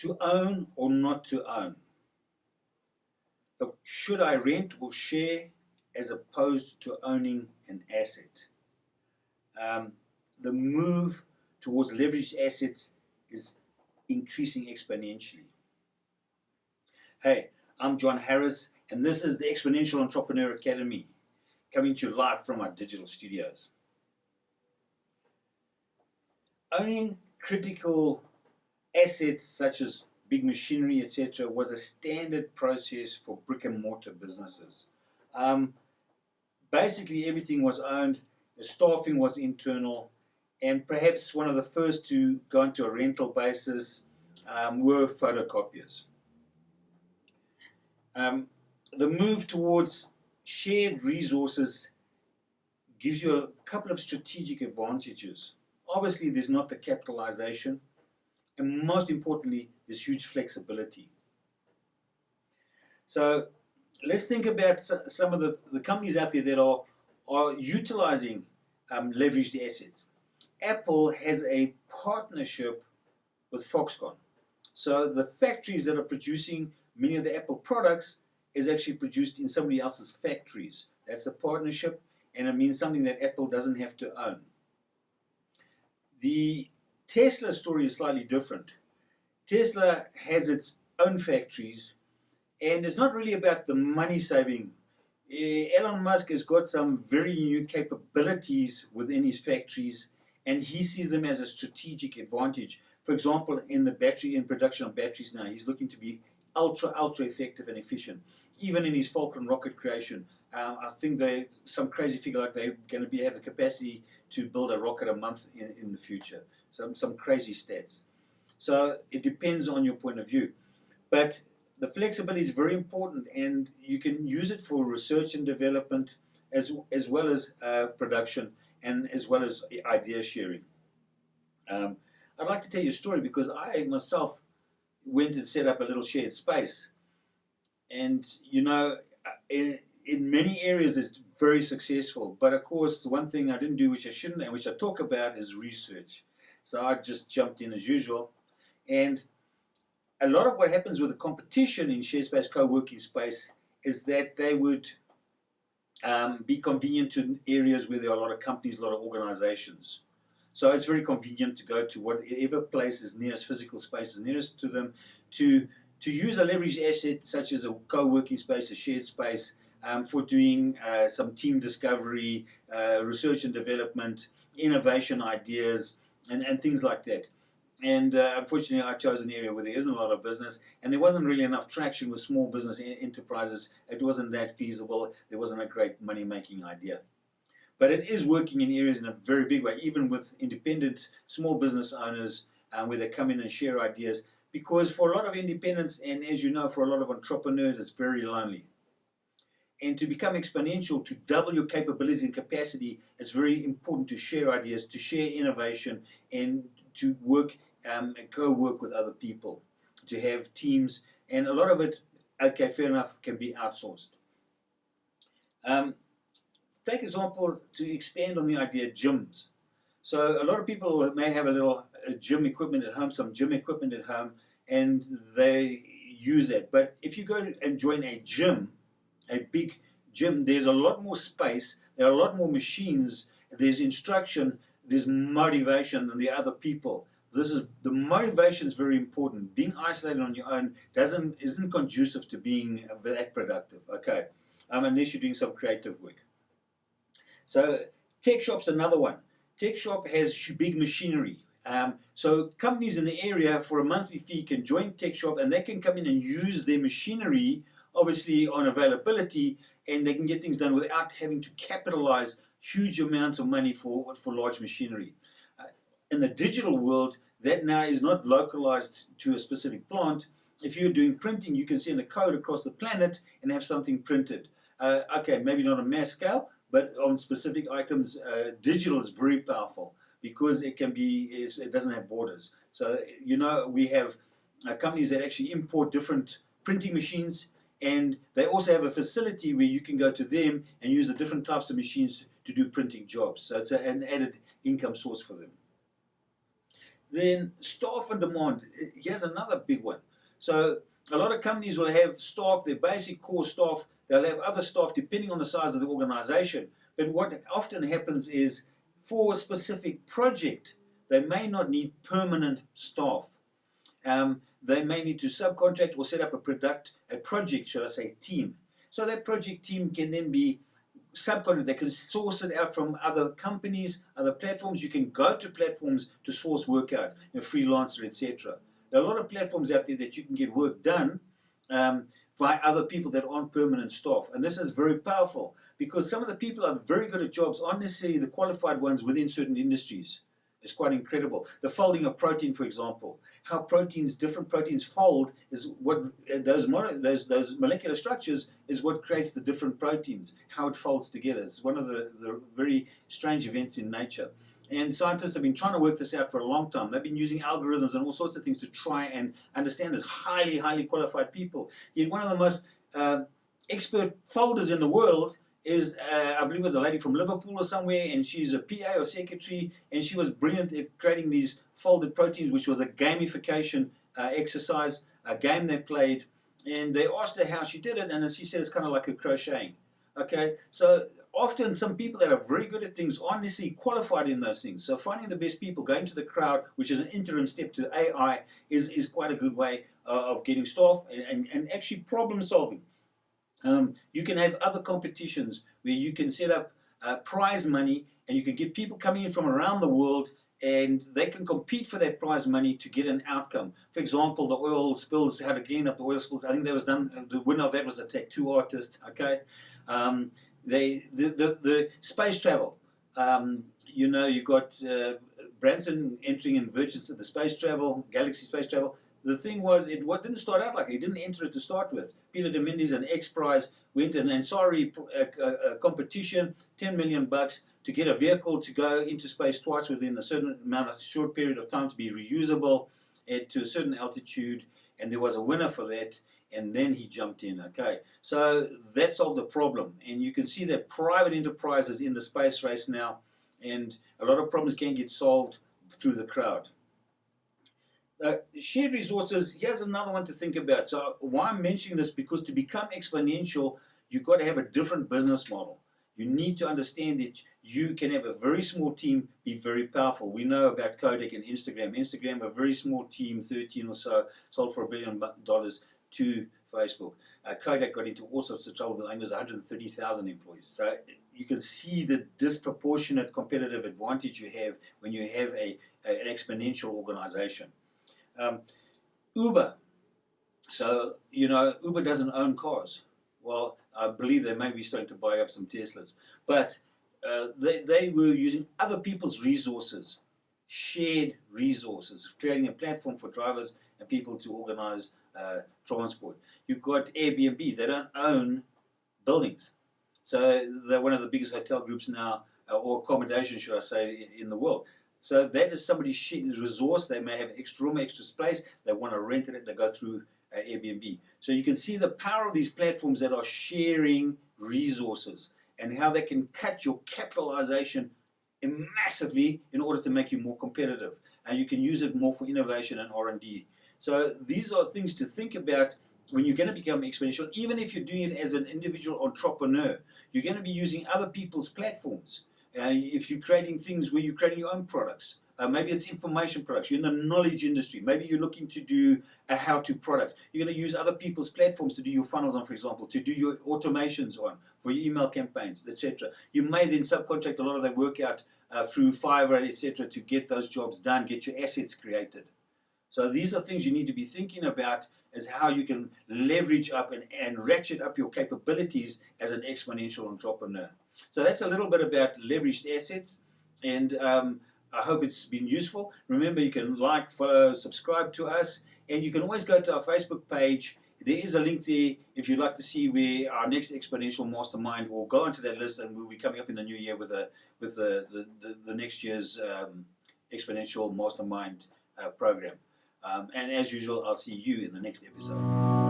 To own or not to own? Look, should I rent or share as opposed to owning an asset? The move towards leveraged assets is increasing exponentially. Hey, I'm John Harris, and this is the Exponential Entrepreneur Academy, coming to you live from our digital studios. Owning critical assets such as big machinery, etc., was a standard process for brick and mortar businesses. Basically, everything was owned, the staffing was internal, and perhaps one of the first to go into a rental basis were photocopiers. The move towards shared resources gives you a couple of strategic advantages. Obviously, there's not the capitalization, and most importantly, there's huge flexibility. So let's think about some of the companies out there that are utilizing leveraged assets. Apple has a partnership with Foxconn. So the factories that are producing many of the Apple products is actually produced in somebody else's factories. That's a partnership, and it means something that Apple doesn't have to own. The Tesla story is slightly different. Tesla has its own factories, and it's not really about the money saving. Elon Musk has got some very new capabilities within his factories, and he sees them as a strategic advantage. For example, in production of batteries now, he's looking to be ultra effective and efficient. Even in his Falcon rocket creation, I think some crazy figure like they're going to have the capacity to build a rocket a month in the future. Some crazy stats. So it depends on your point of view. But the flexibility is very important, and you can use it for research and development as well as production and as well as idea sharing. I'd like to tell you a story because I myself went and set up a little shared space. And, you know, in many areas it's very successful. But, of course, the one thing I didn't do, which I shouldn't, and which I talk about, is research. So I just jumped in as usual. And a lot of what happens with the competition in shared space, co-working space, is that they would be convenient to areas where there are a lot of companies, a lot of organizations. So it's very convenient to go to whatever place is nearest, physical space is nearest to them, to use a leveraged asset such as a co-working space, a shared space, for doing some team discovery, research and development, innovation ideas, and things like that. And unfortunately, I chose an area where there isn't a lot of business, and there wasn't really enough traction with small business enterprises. It wasn't that feasible. There wasn't a great money-making idea. But it is working in areas in a very big way, even with independent small business owners, where they come in and share ideas. Because for a lot of independents, and as you know, for a lot of entrepreneurs, it's very lonely. And to become exponential, to double your capabilities and capacity, it's very important to share ideas, to share innovation, and to work and co-work with other people, to have teams. And a lot of it, okay, fair enough, can be outsourced. Take example to expand on the idea, gyms. So a lot of people may have a little gym equipment at home, some gym equipment at home, and they use that. But if you go and join a gym, a big gym, there's a lot more space, there are a lot more machines, there's instruction, there's motivation than the other people. The motivation is very important. Being isolated on your own isn't conducive to being that productive, okay, unless you're doing some creative work. So Tech Shop's another one. Tech Shop has big machinery. So companies in the area for a monthly fee can join Tech Shop, and they can come in and use their machinery, obviously on availability, and they can get things done without having to capitalize huge amounts of money for large machinery. In the digital world, that now is not localized to a specific plant. If you're doing printing, you can send a code across the planet and have something printed. Okay, maybe not on mass scale, but on specific items, digital is very powerful because it doesn't have borders. So, you know, we have companies that actually import different printing machines, and they also have a facility where you can go to them and use the different types of machines to do printing jobs. So it's an added income source for them. Then staff and demand, here's another big one. So a lot of companies will have staff, their basic core staff, they'll have other staff depending on the size of the organization. But what often happens is for a specific project, they may not need permanent staff. They may need to subcontract or set up a project, should I say, team. So that project team can then be subcontract. They can source it out from other companies, other platforms. You can go to platforms to source work out, freelancer, etc. There are a lot of platforms out there that you can get work done by other people that aren't permanent staff. And this is very powerful because some of the people are very good at jobs, aren't necessarily the qualified ones within certain industries. It's quite incredible. The folding of protein, for example, how different proteins fold is what those molecular structures is what creates the different proteins, how it folds together. It's one of the very strange events in nature. And scientists have been trying to work this out for a long time. They've been using algorithms and all sorts of things to try and understand this. Highly, highly qualified people. Yet one of the most expert folders in the world is, I believe it was a lady from Liverpool or somewhere, and she's a PA or secretary, and she was brilliant at creating these folded proteins, which was a gamification exercise, a game they played, and they asked her how she did it, and she said it's kind of like a crocheting. Okay, so often some people that are very good at things aren't necessarily qualified in those things. So finding the best people, going to the crowd, which is an interim step to AI, is quite a good way of getting staff and actually problem solving. You can have other competitions where you can set up prize money and you can get people coming in from around the world and they can compete for that prize money to get an outcome. For example, the oil spills, how to clean up the oil spills. I think that was done, the winner of that was a tattoo artist, okay? The space travel, you got Branson entering in Virgin's the space travel, Galaxy space travel. The thing was, it didn't start out like it. He didn't enter it to start with. Peter Diamandis, an X-Prize, went in and a competition, $10 million to get a vehicle to go into space twice within a certain amount of short period of time to be reusable to a certain altitude, and there was a winner for that, and then he jumped in. Okay, so that solved the problem, and you can see that private enterprises in the space race now, and a lot of problems can get solved through the crowd. Shared resources, here's another one to think about. So why I'm mentioning this, because to become exponential, you've got to have a different business model. You need to understand that you can have a very small team be very powerful. We know about Kodak and Instagram. Instagram, a very small team, 13 or so, sold for $1 billion to Facebook. Kodak got into all sorts of trouble. I think it was 130,000 employees. So you can see the disproportionate competitive advantage you have when you have an exponential organization. Uber. So, Uber doesn't own cars. Well, I believe they may be starting to buy up some Teslas. But they were using other people's resources, shared resources, creating a platform for drivers and people to organize transport. You've got Airbnb. They don't own buildings. So they're one of the biggest hotel groups now, or accommodation, should I say, in the world. So that is somebody's resource. They may have extra room, extra space. They want to rent it. They go through Airbnb. So you can see the power of these platforms that are sharing resources and how they can cut your capitalization massively in order to make you more competitive. And you can use it more for innovation and R&D. So these are things to think about when you're going to become exponential. Even if you're doing it as an individual entrepreneur, you're going to be using other people's platforms. If you're creating things where you're creating your own products, maybe it's information products, you're in the knowledge industry, maybe you're looking to do a how-to product, you're going to use other people's platforms to do your funnels on, for example, to do your automations on, for your email campaigns, etc. You may then subcontract a lot of that work out through Fiverr, etc., to get those jobs done, get your assets created. So these are things you need to be thinking about as how you can leverage up and ratchet up your capabilities as an exponential entrepreneur. So that's a little bit about leveraged assets, and I hope it's been useful. Remember, you can like, follow, subscribe to us, and you can always go to our Facebook page. There is a link there if you'd like to see where our next exponential mastermind will go onto that list, and we'll be coming up in the new year with the next year's exponential mastermind program. And as usual, I'll see you in the next episode.